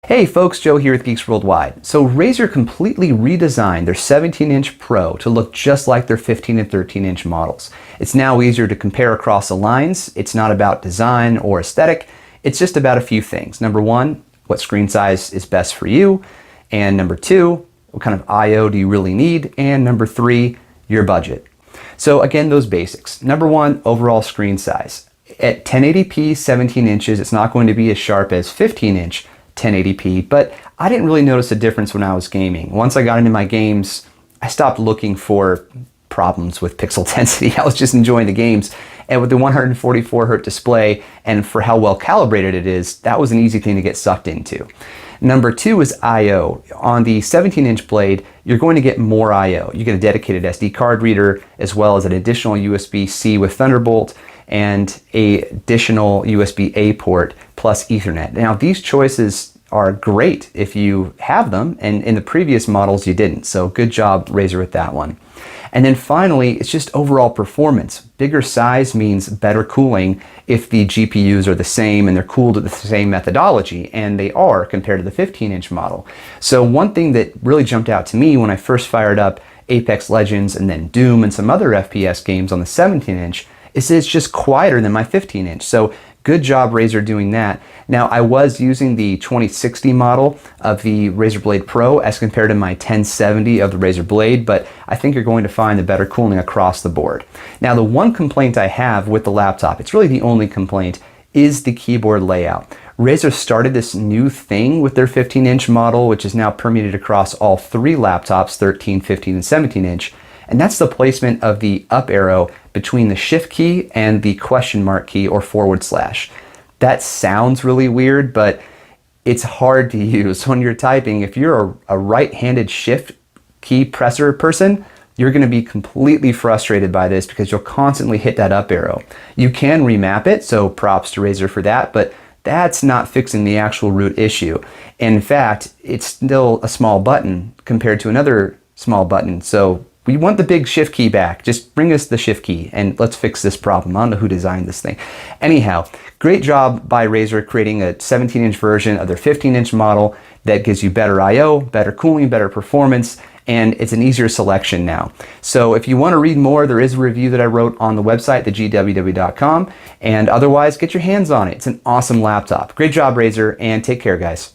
Hey folks, Joe here with Geeks Worldwide. So Razer completely redesigned their 17-inch Pro to look just like their 15 and 13-inch models. It's now easier to compare across the lines. It's not about design or aesthetic. It's just about a few things. Number one, what screen size is best for you? And number two, what kind of I/O do you really need? And number three, your budget. So again, those basics. Number one, overall screen size. At 1080p 17 inches, it's not going to be as sharp as 15-inch 1080p, but I didn't really notice a difference when I was gaming. Once I got into my games, I stopped looking for problems with pixel density. I was just enjoying the games. And with the 144 Hz display and for how well calibrated it is, that was an easy thing to get sucked into. Number two is I/O. On the 17-inch Blade, you're going to get more I/O. You get a dedicated SD card reader, as well as an additional USB-C with Thunderbolt and an additional USB-A port plus Ethernet. Now, these choices are great if you have them, and in the previous models you didn't. So good job, Razer, with that one. And then finally, it's just overall performance. Bigger size means better cooling if the GPUs are the same and they're cooled with the same methodology, and they are compared to the 15-inch model. So one thing that really jumped out to me when I first fired up Apex Legends and then Doom and some other FPS games on the 17-inch is that it's just quieter than my 15-inch. So good job, Razer, doing that. Now, I was using the 2060 model of the Razer Blade Pro as compared to my 1070 of the Razer Blade, but I think you're going to find the better cooling across the board. Now, the one complaint I have with the laptop, it's really the only complaint, is the keyboard layout. Razer started this new thing with their 15-inch model, which is now permeated across all three laptops, 13, 15, and 17-inch. And that's the placement of the up arrow between the shift key and the question mark key or /. That sounds really weird, but it's hard to use when you're typing. If you're a right-handed shift key presser person, you're going to be completely frustrated by this because you'll constantly hit that up arrow. You can remap it, so props to Razer for that, but that's not fixing the actual root issue. In fact, it's still a small button compared to another small button. So we want the big shift key back. Just bring us the shift key and let's fix this problem. I don't know who designed this thing. Anyhow, great job by Razer creating a 17-inch version of their 15-inch model that gives you better I/O, better cooling, better performance, and it's an easier selection now. So if you want to read more, there is a review that I wrote on the website, thegww.com, and otherwise get your hands on it. It's an awesome laptop. Great job, Razer, and take care, guys.